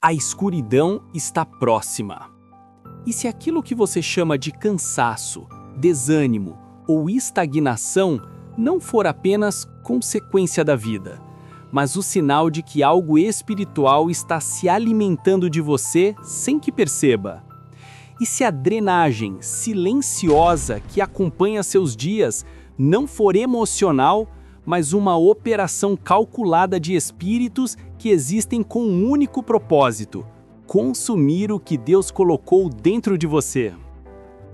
A escuridão está próxima. E se aquilo que você chama de cansaço, desânimo ou estagnação não for apenas consequência da vida, mas o sinal de que algo espiritual está se alimentando de você sem que perceba? E se a drenagem silenciosa que acompanha seus dias não for emocional, mas uma operação calculada de espíritos que existem com um único propósito: consumir o que Deus colocou dentro de você?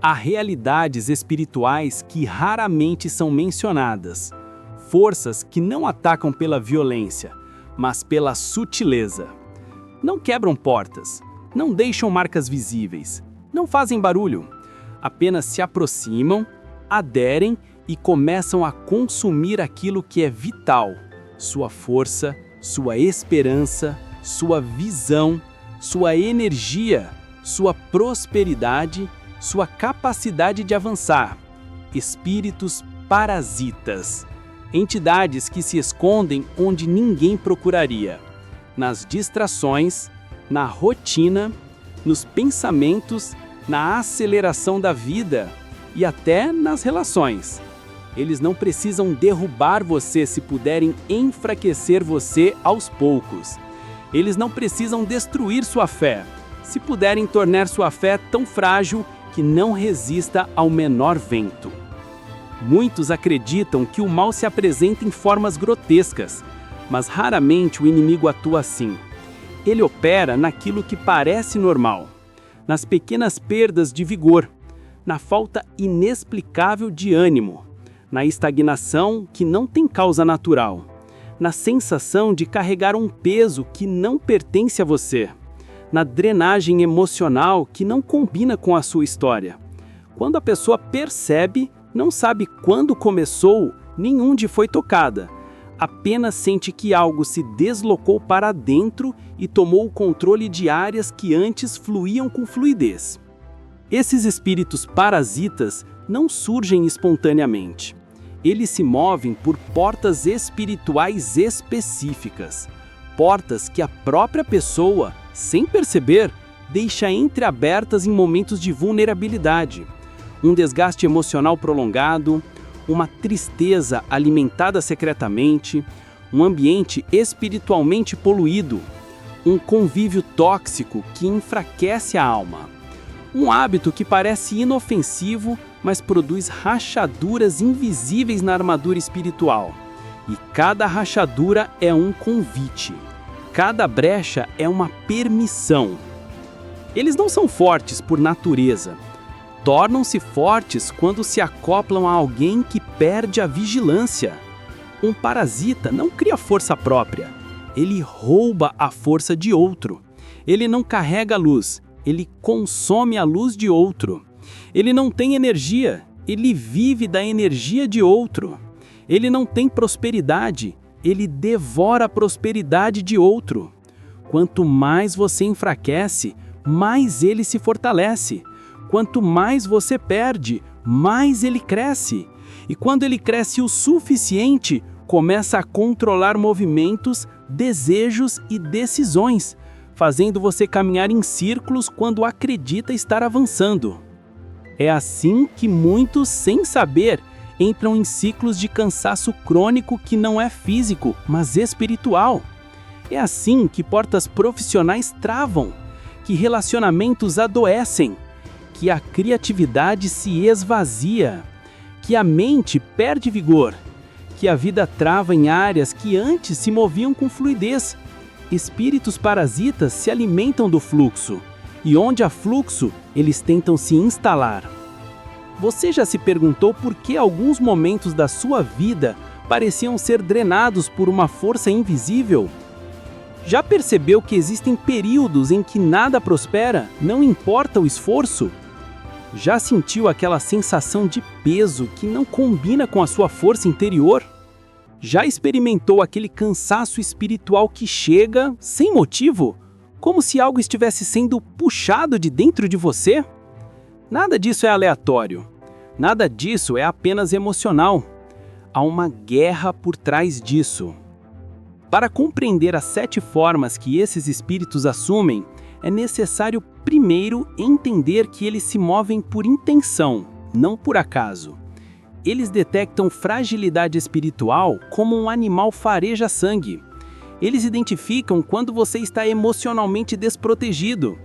Há realidades espirituais que raramente são mencionadas, forças que não atacam pela violência, mas pela sutileza. Não quebram portas, não deixam marcas visíveis, não fazem barulho, apenas se aproximam, aderem e começam a consumir aquilo que é vital: sua força, sua esperança, sua visão, sua energia, sua prosperidade, sua capacidade de avançar. Espíritos parasitas, entidades que se escondem onde ninguém procuraria, nas distrações, na rotina, nos pensamentos, na aceleração da vida e até nas relações. Eles não precisam derrubar você se puderem enfraquecer você aos poucos. Eles não precisam destruir sua fé, se puderem tornar sua fé tão frágil que não resista ao menor vento. Muitos acreditam que o mal se apresenta em formas grotescas, mas raramente o inimigo atua assim. Ele opera naquilo que parece normal, nas pequenas perdas de vigor, na falta inexplicável de ânimo, na estagnação que não tem causa natural, na sensação de carregar um peso que não pertence a você, na drenagem emocional que não combina com a sua história. Quando a pessoa percebe, não sabe quando começou, nem onde foi tocada, apenas sente que algo se deslocou para dentro e tomou o controle de áreas que antes fluíam com fluidez. Esses espíritos parasitas não surgem espontaneamente. Eles se movem por portas espirituais específicas, portas que a própria pessoa, sem perceber, deixa entreabertas em momentos de vulnerabilidade, um desgaste emocional prolongado, uma tristeza alimentada secretamente, um ambiente espiritualmente poluído, um convívio tóxico que enfraquece a alma, um hábito que parece inofensivo, mas produz rachaduras invisíveis na armadura espiritual. E cada rachadura é um convite, cada brecha é uma permissão. Eles não são fortes por natureza. Tornam-se fortes quando se acoplam a alguém que perde a vigilância. Um parasita não cria força própria, ele rouba a força de outro. Ele não carrega a luz, ele consome a luz de outro. Ele não tem energia, ele vive da energia de outro. Ele não tem prosperidade, ele devora a prosperidade de outro. Quanto mais você enfraquece, mais ele se fortalece. Quanto mais você perde, mais ele cresce. E quando ele cresce o suficiente, começa a controlar movimentos, desejos e decisões, fazendo você caminhar em círculos quando acredita estar avançando. É assim que muitos, sem saber, entram em ciclos de cansaço crônico que não é físico, mas espiritual. É assim que portas profissionais travam, que relacionamentos adoecem, que a criatividade se esvazia, que a mente perde vigor, que a vida trava em áreas que antes se moviam com fluidez. Espíritos parasitas se alimentam do fluxo, e onde há fluxo, eles tentam se instalar. Você já se perguntou por que alguns momentos da sua vida pareciam ser drenados por uma força invisível? Já percebeu que existem períodos em que nada prospera, não importa o esforço? Já sentiu aquela sensação de peso que não combina com a sua força interior? Já experimentou aquele cansaço espiritual que chega, sem motivo, como se algo estivesse sendo puxado de dentro de você? Nada disso é aleatório. Nada disso é apenas emocional. Há uma guerra por trás disso. Para compreender as 7 formas que esses espíritos assumem, é necessário primeiro entender que eles se movem por intenção, não por acaso. Eles detectam fragilidade espiritual como um animal fareja sangue. Eles identificam quando você está emocionalmente desprotegido.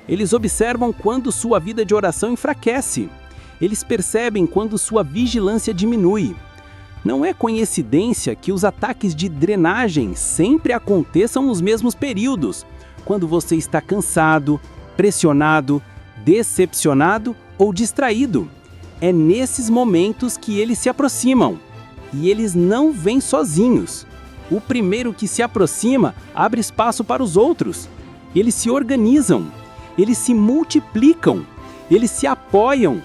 Eles observam quando sua vida de oração enfraquece. Eles percebem quando sua vigilância diminui. Não é coincidência que os ataques de drenagem sempre aconteçam nos mesmos períodos, quando você está cansado, pressionado, decepcionado ou distraído. É nesses momentos que eles se aproximam. E eles não vêm sozinhos. O primeiro que se aproxima abre espaço para os outros. Eles se organizam. Eles se multiplicam. Eles se apoiam.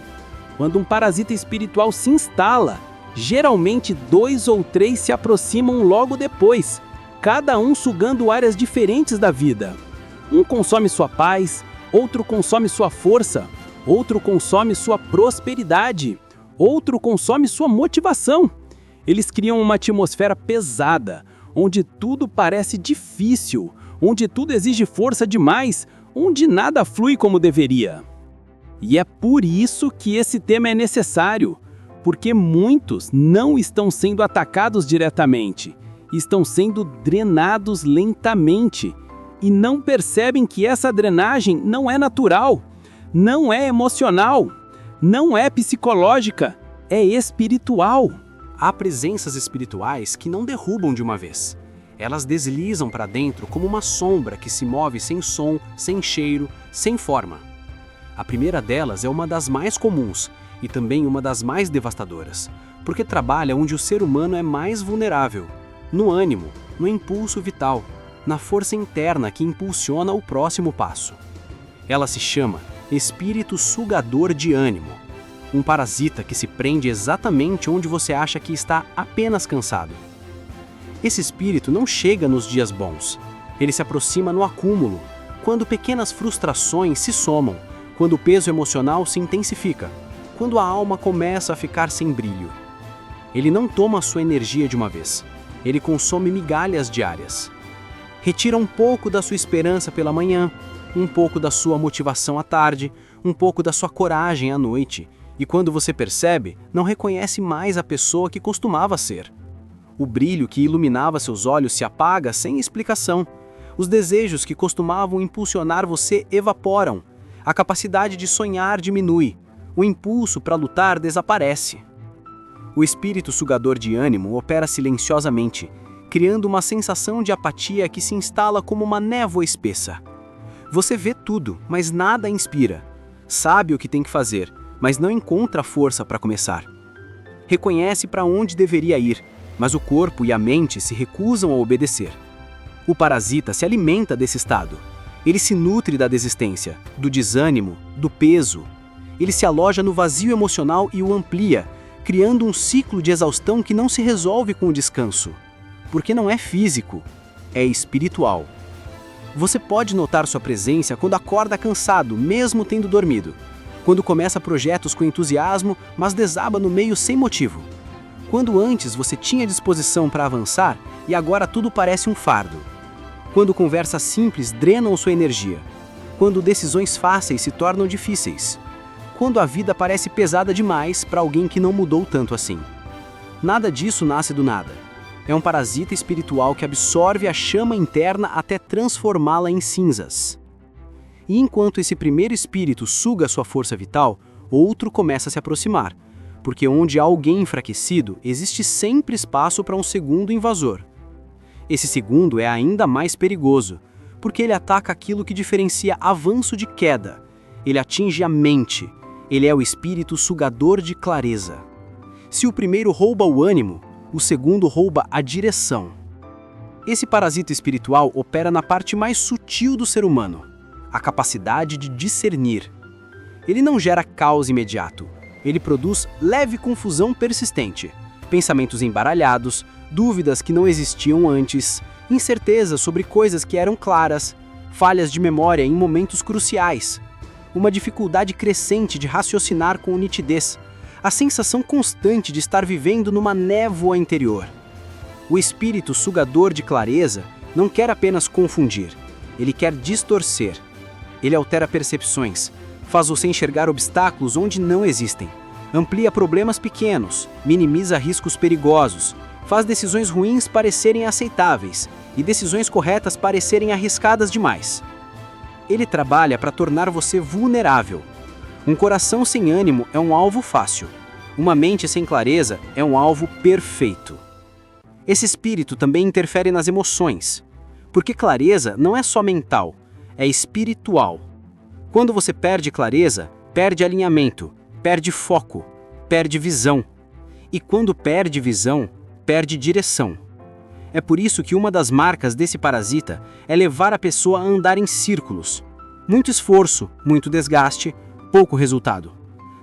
Quando um parasita espiritual se instala, geralmente 2 ou 3 se aproximam logo depois, cada um sugando áreas diferentes da vida. Um consome sua paz, outro consome sua força, outro consome sua prosperidade, outro consome sua motivação. Eles criam uma atmosfera pesada, onde tudo parece difícil, onde tudo exige força demais, onde nada flui como deveria. E é por isso que esse tema é necessário, porque muitos não estão sendo atacados diretamente, estão sendo drenados lentamente e não percebem que essa drenagem não é natural, não é emocional, não é psicológica, é espiritual. Há presenças espirituais que não derrubam de uma vez. Elas deslizam para dentro como uma sombra que se move sem som, sem cheiro, sem forma. A primeira delas é uma das mais comuns e também uma das mais devastadoras, porque trabalha onde o ser humano é mais vulnerável, no ânimo, no impulso vital, na força interna que impulsiona o próximo passo. Ela se chama espírito sugador de ânimo, um parasita que se prende exatamente onde você acha que está apenas cansado. Esse espírito não chega nos dias bons, ele se aproxima no acúmulo, quando pequenas frustrações se somam, quando o peso emocional se intensifica, quando a alma começa a ficar sem brilho. Ele não toma sua energia de uma vez, ele consome migalhas diárias. Retira um pouco da sua esperança pela manhã, um pouco da sua motivação à tarde, um pouco da sua coragem à noite, e quando você percebe, não reconhece mais a pessoa que costumava ser. O brilho que iluminava seus olhos se apaga sem explicação. Os desejos que costumavam impulsionar você evaporam. A capacidade de sonhar diminui. O impulso para lutar desaparece. O espírito sugador de ânimo opera silenciosamente, criando uma sensação de apatia que se instala como uma névoa espessa. Você vê tudo, mas nada inspira. Sabe o que tem que fazer, mas não encontra força para começar. Reconhece para onde deveria ir, mas o corpo e a mente se recusam a obedecer. O parasita se alimenta desse estado. Ele se nutre da desistência, do desânimo, do peso. Ele se aloja no vazio emocional e o amplia, criando um ciclo de exaustão que não se resolve com o descanso. Porque não é físico, é espiritual. Você pode notar sua presença quando acorda cansado, mesmo tendo dormido. Quando começa projetos com entusiasmo, mas desaba no meio sem motivo. Quando antes você tinha disposição para avançar e agora tudo parece um fardo. Quando conversas simples drenam sua energia. Quando decisões fáceis se tornam difíceis. Quando a vida parece pesada demais para alguém que não mudou tanto assim. Nada disso nasce do nada. É um parasita espiritual que absorve a chama interna até transformá-la em cinzas. E enquanto esse primeiro espírito suga sua força vital, outro começa a se aproximar, porque onde há alguém enfraquecido, existe sempre espaço para um segundo invasor. Esse segundo é ainda mais perigoso, porque ele ataca aquilo que diferencia avanço de queda. Ele atinge a mente. Ele é o espírito sugador de clareza. Se o primeiro rouba o ânimo, o segundo rouba a direção. Esse parasita espiritual opera na parte mais sutil do ser humano, a capacidade de discernir. Ele não gera caos imediato. Ele produz leve confusão persistente, pensamentos embaralhados, dúvidas que não existiam antes, incertezas sobre coisas que eram claras, falhas de memória em momentos cruciais, uma dificuldade crescente de raciocinar com nitidez, a sensação constante de estar vivendo numa névoa interior. O espírito sugador de clareza não quer apenas confundir, ele quer distorcer. Ele altera percepções, faz você enxergar obstáculos onde não existem, amplia problemas pequenos, minimiza riscos perigosos, faz decisões ruins parecerem aceitáveis e decisões corretas parecerem arriscadas demais. Ele trabalha para tornar você vulnerável. Um coração sem ânimo é um alvo fácil. Uma mente sem clareza é um alvo perfeito. Esse espírito também interfere nas emoções, porque clareza não é só mental, é espiritual. Quando você perde clareza, perde alinhamento, perde foco, perde visão. E quando perde visão, perde direção. É por isso que uma das marcas desse parasita é levar a pessoa a andar em círculos. Muito esforço, muito desgaste, pouco resultado.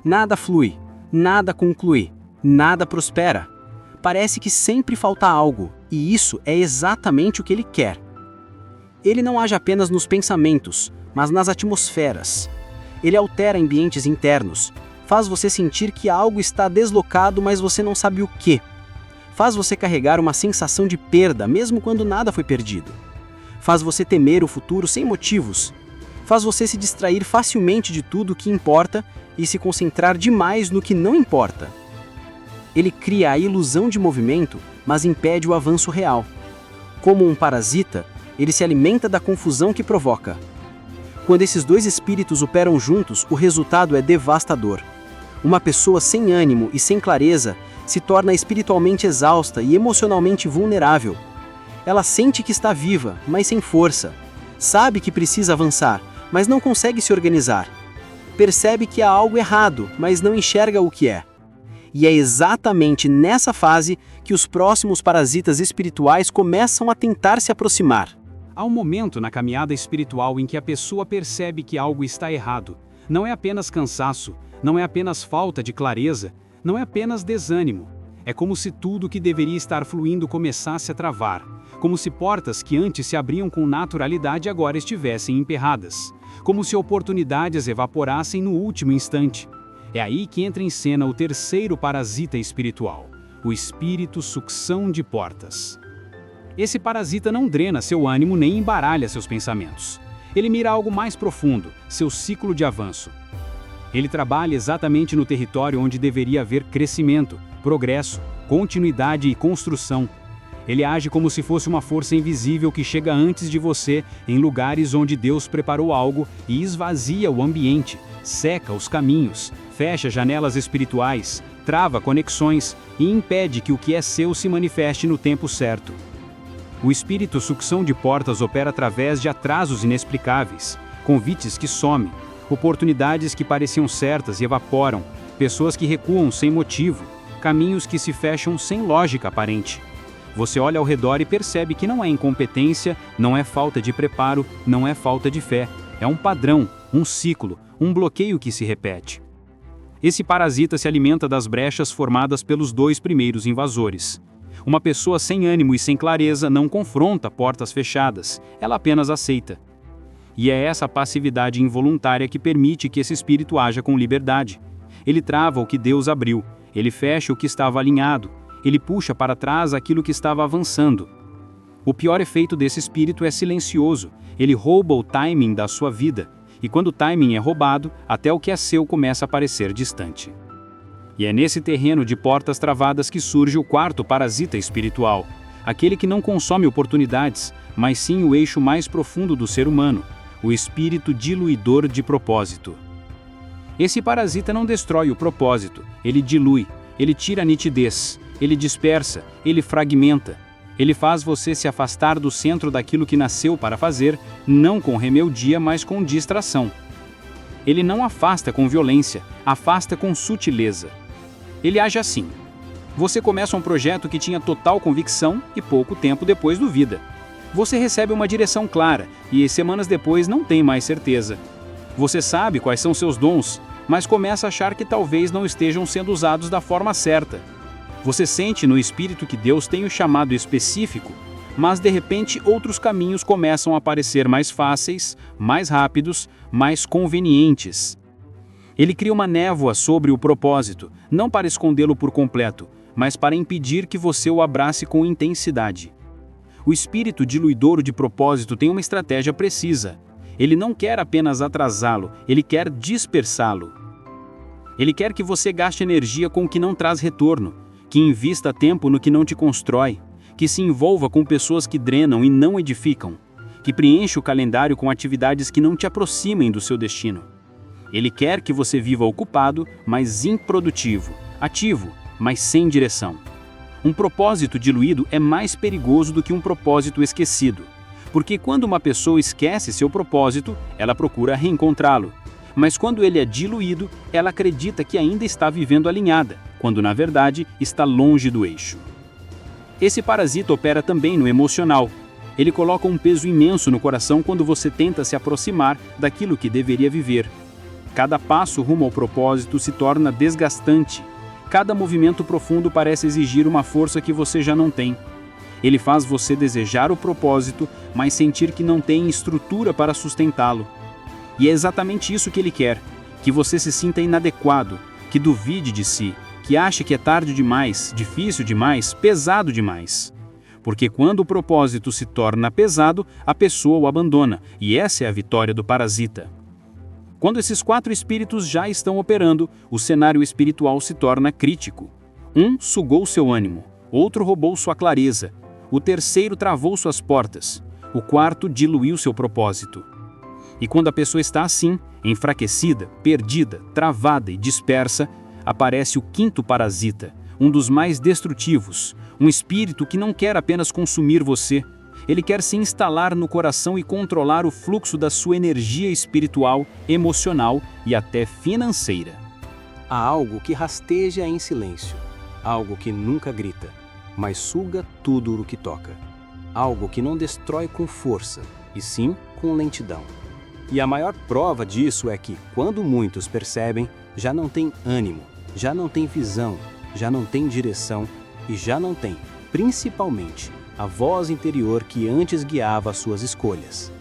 Nada flui, nada conclui, nada prospera. Parece que sempre falta algo, e isso é exatamente o que ele quer. Ele não age apenas nos pensamentos, mas nas atmosferas. Ele altera ambientes internos, faz você sentir que algo está deslocado, mas você não sabe o quê. Faz você carregar uma sensação de perda, mesmo quando nada foi perdido. Faz você temer o futuro sem motivos. Faz você se distrair facilmente de tudo o que importa e se concentrar demais no que não importa. Ele cria a ilusão de movimento, mas impede o avanço real. Como um parasita, ele se alimenta da confusão que provoca. Quando esses dois espíritos operam juntos, o resultado é devastador. Uma pessoa sem ânimo e sem clareza se torna espiritualmente exausta e emocionalmente vulnerável. Ela sente que está viva, mas sem força. Sabe que precisa avançar, mas não consegue se organizar. Percebe que há algo errado, mas não enxerga o que é. E é exatamente nessa fase que os próximos parasitas espirituais começam a tentar se aproximar. Há um momento na caminhada espiritual em que a pessoa percebe que algo está errado. Não é apenas cansaço, não é apenas falta de clareza, não é apenas desânimo. É como se tudo que deveria estar fluindo começasse a travar, como se portas que antes se abriam com naturalidade agora estivessem emperradas, como se oportunidades evaporassem no último instante. É aí que entra em cena o terceiro parasita espiritual, o espírito sucção de portas. Esse parasita não drena seu ânimo nem embaralha seus pensamentos. Ele mira algo mais profundo, seu ciclo de avanço. Ele trabalha exatamente no território onde deveria haver crescimento, progresso, continuidade e construção. Ele age como se fosse uma força invisível que chega antes de você em lugares onde Deus preparou algo e esvazia o ambiente, seca os caminhos, fecha janelas espirituais, trava conexões e impede que o que é seu se manifeste no tempo certo. O espírito sucção de portas opera através de atrasos inexplicáveis, convites que somem, oportunidades que pareciam certas e evaporam, pessoas que recuam sem motivo, caminhos que se fecham sem lógica aparente. Você olha ao redor e percebe que não é incompetência, não é falta de preparo, não é falta de fé. É um padrão, um ciclo, um bloqueio que se repete. Esse parasita se alimenta das brechas formadas pelos dois primeiros invasores. Uma pessoa sem ânimo e sem clareza não confronta portas fechadas, ela apenas aceita. E é essa passividade involuntária que permite que esse espírito haja com liberdade. Ele trava o que Deus abriu, ele fecha o que estava alinhado, ele puxa para trás aquilo que estava avançando. O pior efeito desse espírito é silencioso, ele rouba o timing da sua vida, e quando o timing é roubado, até o que é seu começa a parecer distante. E é nesse terreno de portas travadas que surge o quarto parasita espiritual, aquele que não consome oportunidades, mas sim o eixo mais profundo do ser humano, o espírito diluidor de propósito. Esse parasita não destrói o propósito, ele dilui, ele tira a nitidez, ele dispersa, ele fragmenta. Ele faz você se afastar do centro daquilo que nasceu para fazer, não com rebeldia, mas com distração. Ele não afasta com violência, afasta com sutileza. Ele age assim. Você começa um projeto que tinha total convicção e pouco tempo depois duvida. Você recebe uma direção clara e semanas depois não tem mais certeza. Você sabe quais são seus dons, mas começa a achar que talvez não estejam sendo usados da forma certa. Você sente no espírito que Deus tem o chamado específico, mas de repente outros caminhos começam a parecer mais fáceis, mais rápidos, mais convenientes. Ele cria uma névoa sobre o propósito, não para escondê-lo por completo, mas para impedir que você o abrace com intensidade. O espírito diluidor de propósito tem uma estratégia precisa. Ele não quer apenas atrasá-lo, ele quer dispersá-lo. Ele quer que você gaste energia com o que não traz retorno, que invista tempo no que não te constrói, que se envolva com pessoas que drenam e não edificam, que preencha o calendário com atividades que não te aproximem do seu destino. Ele quer que você viva ocupado, mas improdutivo, ativo, mas sem direção. Um propósito diluído é mais perigoso do que um propósito esquecido, porque quando uma pessoa esquece seu propósito, ela procura reencontrá-lo. Mas quando ele é diluído, ela acredita que ainda está vivendo alinhada, quando na verdade está longe do eixo. Esse parasita opera também no emocional. Ele coloca um peso imenso no coração quando você tenta se aproximar daquilo que deveria viver. Cada passo rumo ao propósito se torna desgastante. Cada movimento profundo parece exigir uma força que você já não tem. Ele faz você desejar o propósito, mas sentir que não tem estrutura para sustentá-lo. E é exatamente isso que ele quer, que você se sinta inadequado, que duvide de si, que ache que é tarde demais, difícil demais, pesado demais. Porque quando o propósito se torna pesado, a pessoa o abandona, e essa é a vitória do parasita. Quando esses 4 espíritos já estão operando, o cenário espiritual se torna crítico. Um sugou seu ânimo, outro roubou sua clareza, o terceiro travou suas portas, o quarto diluiu seu propósito. E quando a pessoa está assim, enfraquecida, perdida, travada e dispersa, aparece o 5º parasita, um dos mais destrutivos, um espírito que não quer apenas consumir você, ele quer se instalar no coração e controlar o fluxo da sua energia espiritual, emocional e até financeira. Há algo que rasteja em silêncio, algo que nunca grita, mas suga tudo o que toca. Algo que não destrói com força, e sim com lentidão. E a maior prova disso é que, quando muitos percebem, já não tem ânimo, já não tem visão, já não tem direção e já não tem, principalmente, a voz interior que antes guiava as suas escolhas.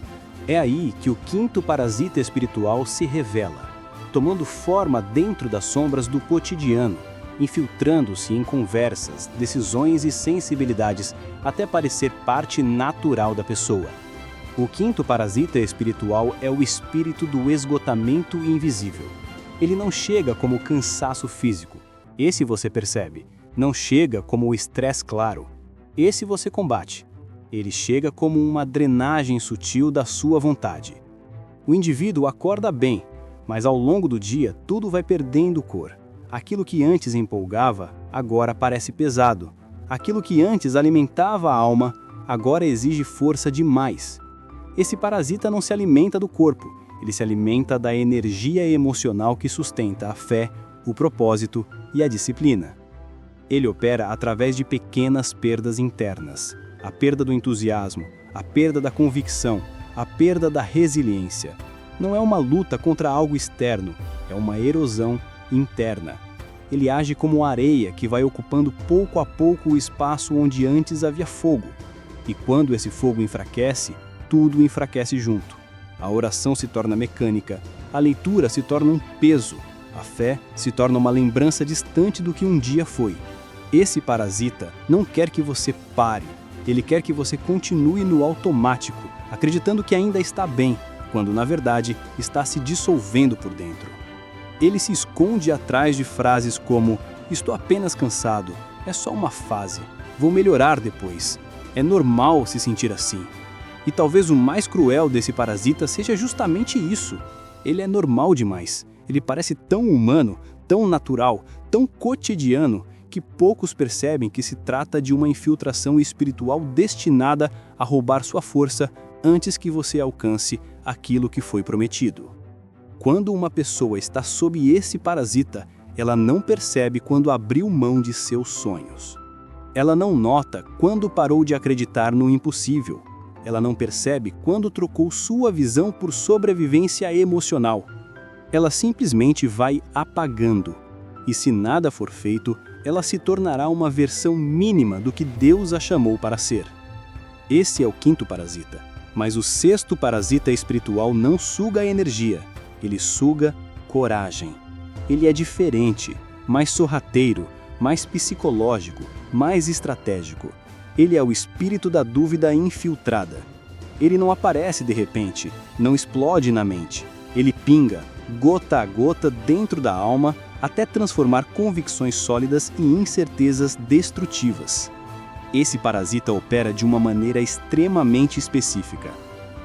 É aí que o 5º parasita espiritual se revela, tomando forma dentro das sombras do cotidiano, infiltrando-se em conversas, decisões e sensibilidades até parecer parte natural da pessoa. O 5º parasita espiritual é o espírito do esgotamento invisível. Ele não chega como cansaço físico, esse você percebe. Não chega como o estresse claro, esse você combate. Ele chega como uma drenagem sutil da sua vontade. O indivíduo acorda bem, mas ao longo do dia tudo vai perdendo cor. Aquilo que antes empolgava, agora parece pesado. Aquilo que antes alimentava a alma, agora exige força demais. Esse parasita não se alimenta do corpo, ele se alimenta da energia emocional que sustenta a fé, o propósito e a disciplina. Ele opera através de pequenas perdas internas, a perda do entusiasmo, a perda da convicção, a perda da resiliência. Não é uma luta contra algo externo, é uma erosão interna. Ele age como areia que vai ocupando pouco a pouco o espaço onde antes havia fogo. E quando esse fogo enfraquece, tudo enfraquece junto. A oração se torna mecânica, a leitura se torna um peso, a fé se torna uma lembrança distante do que um dia foi. Esse parasita não quer que você pare, ele quer que você continue no automático, acreditando que ainda está bem, quando na verdade está se dissolvendo por dentro. Ele se esconde atrás de frases como: "Estou apenas cansado, é só uma fase, vou melhorar depois, é normal se sentir assim." E talvez o mais cruel desse parasita seja justamente isso. Ele é normal demais, ele parece tão humano, tão natural, tão cotidiano, que poucos percebem que se trata de uma infiltração espiritual destinada a roubar sua força antes que você alcance aquilo que foi prometido. Quando uma pessoa está sob esse parasita, ela não percebe quando abriu mão de seus sonhos. Ela não nota quando parou de acreditar no impossível. Ela não percebe quando trocou sua visão por sobrevivência emocional. Ela simplesmente vai apagando. E se nada for feito, ela se tornará uma versão mínima do que Deus a chamou para ser. Esse é o 5º parasita. Mas o 6º parasita espiritual não suga energia, ele suga coragem. Ele é diferente, mais sorrateiro, mais psicológico, mais estratégico. Ele é o espírito da dúvida infiltrada. Ele não aparece de repente, não explode na mente. Ele pinga, gota a gota, dentro da alma, até transformar convicções sólidas em incertezas destrutivas. Esse parasita opera de uma maneira extremamente específica.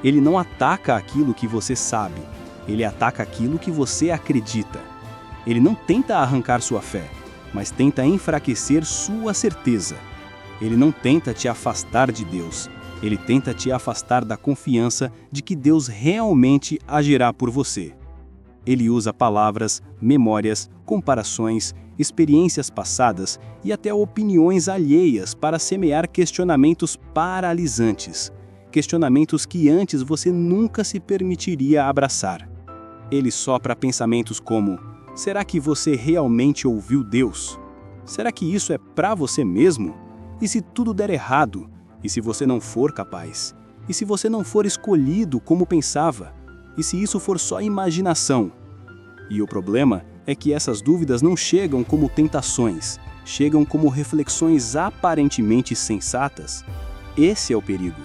Ele não ataca aquilo que você sabe, ele ataca aquilo que você acredita. Ele não tenta arrancar sua fé, mas tenta enfraquecer sua certeza. Ele não tenta te afastar de Deus, ele tenta te afastar da confiança de que Deus realmente agirá por você. Ele usa palavras, memórias, comparações, experiências passadas e até opiniões alheias para semear questionamentos paralisantes, questionamentos que antes você nunca se permitiria abraçar. Ele sopra pensamentos como: será que você realmente ouviu Deus? Será que isso é para você mesmo? E se tudo der errado? E se você não for capaz? E se você não for escolhido como pensava? E se isso for só imaginação? E o problema é que essas dúvidas não chegam como tentações, chegam como reflexões aparentemente sensatas. Esse é o perigo.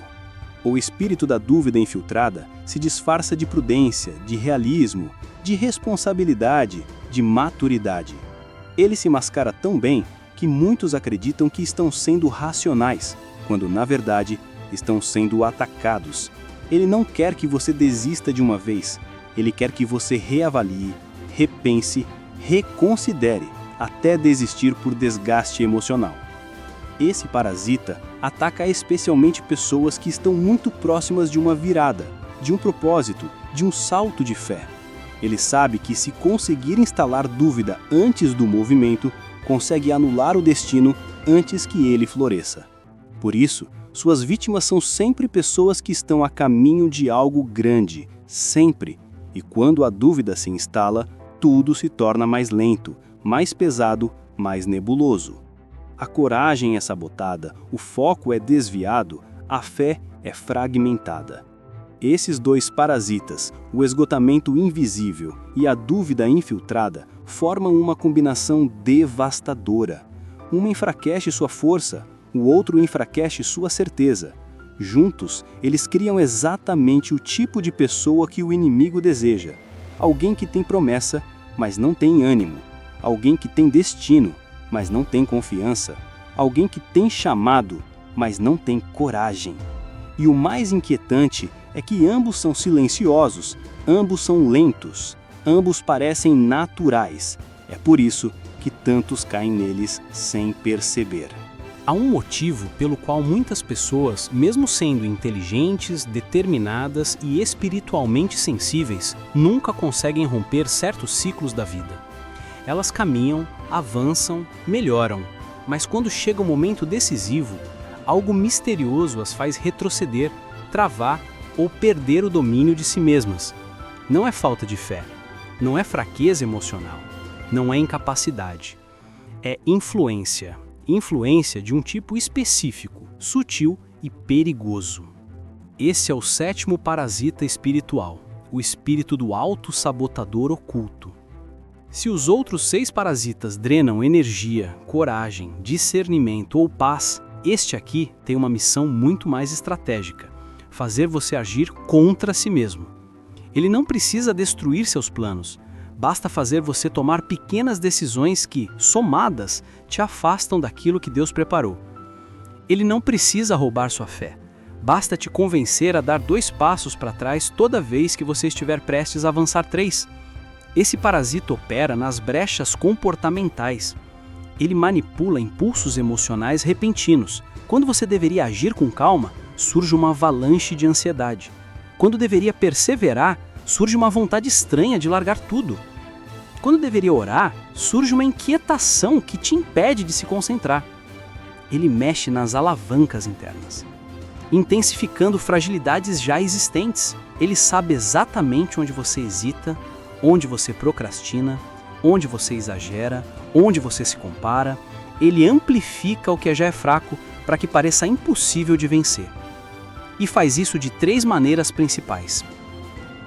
O espírito da dúvida infiltrada se disfarça de prudência, de realismo, de responsabilidade, de maturidade. Ele se mascara tão bem que muitos acreditam que estão sendo racionais, quando na verdade estão sendo atacados. Ele não quer que você desista de uma vez, ele quer que você reavalie, repense, reconsidere, até desistir por desgaste emocional. Esse parasita ataca especialmente pessoas que estão muito próximas de uma virada, de um propósito, de um salto de fé. Ele sabe que se conseguir instalar dúvida antes do movimento, consegue anular o destino antes que ele floresça. Por isso, suas vítimas são sempre pessoas que estão a caminho de algo grande, sempre. E quando a dúvida se instala, tudo se torna mais lento, mais pesado, mais nebuloso. A coragem é sabotada, o foco é desviado, a fé é fragmentada. Esses dois parasitas, o esgotamento invisível e a dúvida infiltrada, formam uma combinação devastadora. Uma enfraquece sua força, o outro enfraquece sua certeza. Juntos, eles criam exatamente o tipo de pessoa que o inimigo deseja. Alguém que tem promessa, mas não tem ânimo. Alguém que tem destino, mas não tem confiança. Alguém que tem chamado, mas não tem coragem. E o mais inquietante é que ambos são silenciosos, ambos são lentos, ambos parecem naturais. É por isso que tantos caem neles sem perceber. Há um motivo pelo qual muitas pessoas, mesmo sendo inteligentes, determinadas e espiritualmente sensíveis, nunca conseguem romper certos ciclos da vida. Elas caminham, avançam, melhoram, mas quando chega o momento decisivo, algo misterioso as faz retroceder, travar ou perder o domínio de si mesmas. Não é falta de fé, não é fraqueza emocional, não é incapacidade, é influência. Influência de um tipo específico, sutil e perigoso. Esse é o sétimo parasita espiritual, o espírito do auto-sabotador oculto. Se os outros 6 parasitas drenam energia, coragem, discernimento ou paz, este aqui tem uma missão muito mais estratégica: fazer você agir contra si mesmo. Ele não precisa destruir seus planos, basta fazer você tomar pequenas decisões que, somadas, te afastam daquilo que Deus preparou. Ele não precisa roubar sua fé, basta te convencer a dar 2 passos para trás toda vez que você estiver prestes a avançar 3. Esse parasita opera nas brechas comportamentais. Ele manipula impulsos emocionais repentinos. Quando você deveria agir com calma, surge uma avalanche de ansiedade. Quando deveria perseverar, surge uma vontade estranha de largar tudo. Quando deveria orar, surge uma inquietação que te impede de se concentrar. Ele mexe nas alavancas internas, intensificando fragilidades já existentes. Ele sabe exatamente onde você hesita, onde você procrastina, onde você exagera, onde você se compara. Ele amplifica o que já é fraco para que pareça impossível de vencer. E faz isso de 3 maneiras principais: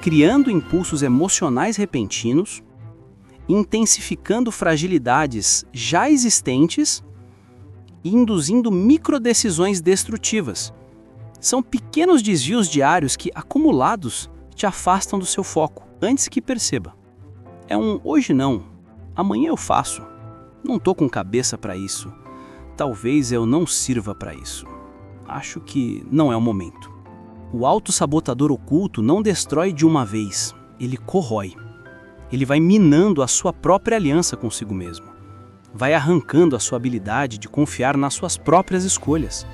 criando impulsos emocionais repentinos, intensificando fragilidades já existentes e induzindo microdecisões destrutivas. São pequenos desvios diários que, acumulados, te afastam do seu foco antes que perceba. É um hoje não, amanhã eu faço. Não tô com cabeça para isso. Talvez eu não sirva para isso. Acho que não é o momento. O autossabotador oculto não destrói de uma vez, ele corrói. Ele vai minando a sua própria aliança consigo mesmo. Vai arrancando a sua habilidade de confiar nas suas próprias escolhas.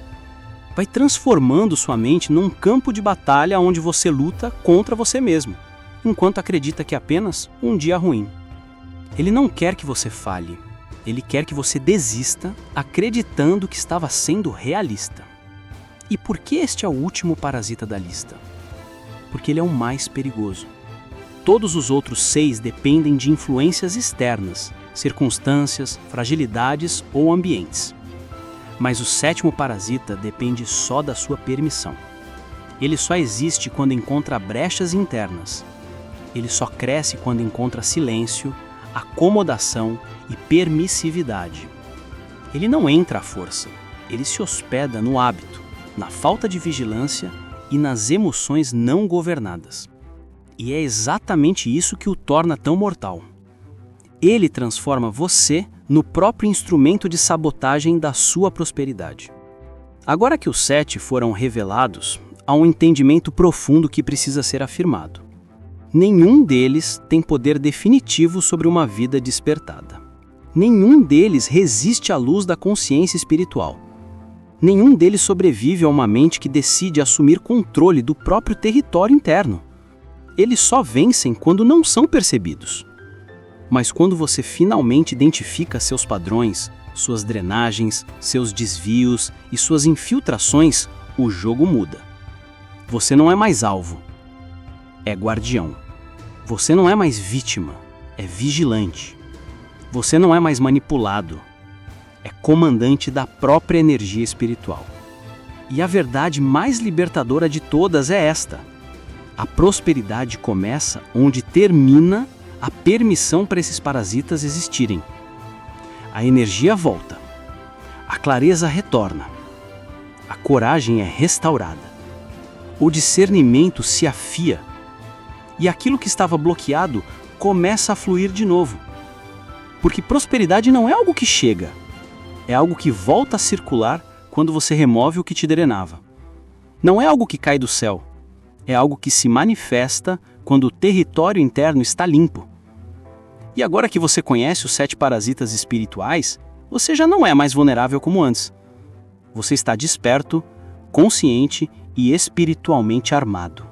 Vai transformando sua mente num campo de batalha onde você luta contra você mesmo, enquanto acredita que é apenas um dia ruim. Ele não quer que você falhe. Ele quer que você desista, acreditando que estava sendo realista. E por que este é o último parasita da lista? Porque ele é o mais perigoso. Todos os outros 6 dependem de influências externas, circunstâncias, fragilidades ou ambientes. Mas o 7º parasita depende só da sua permissão. Ele só existe quando encontra brechas internas. Ele só cresce quando encontra silêncio, acomodação e permissividade. Ele não entra à força, ele se hospeda no hábito, na falta de vigilância e nas emoções não governadas. E é exatamente isso que o torna tão mortal. Ele transforma você no próprio instrumento de sabotagem da sua prosperidade. Agora que os 7 foram revelados, há um entendimento profundo que precisa ser afirmado. Nenhum deles tem poder definitivo sobre uma vida despertada. Nenhum deles resiste à luz da consciência espiritual. Nenhum deles sobrevive a uma mente que decide assumir controle do próprio território interno. Eles só vencem quando não são percebidos. Mas quando você finalmente identifica seus padrões, suas drenagens, seus desvios e suas infiltrações, o jogo muda. Você não é mais alvo, é guardião. Você não é mais vítima, é vigilante. Você não é mais manipulado, é comandante da própria energia espiritual. E a verdade mais libertadora de todas é esta: a prosperidade começa onde termina a permissão para esses parasitas existirem. A energia volta, a clareza retorna, a coragem é restaurada, o discernimento se afia e aquilo que estava bloqueado começa a fluir de novo. Porque prosperidade não é algo que chega, é algo que volta a circular quando você remove o que te drenava. Não é algo que cai do céu, é algo que se manifesta quando o território interno está limpo. E agora que você conhece os 7 parasitas espirituais, você já não é mais vulnerável como antes. Você está desperto, consciente e espiritualmente armado.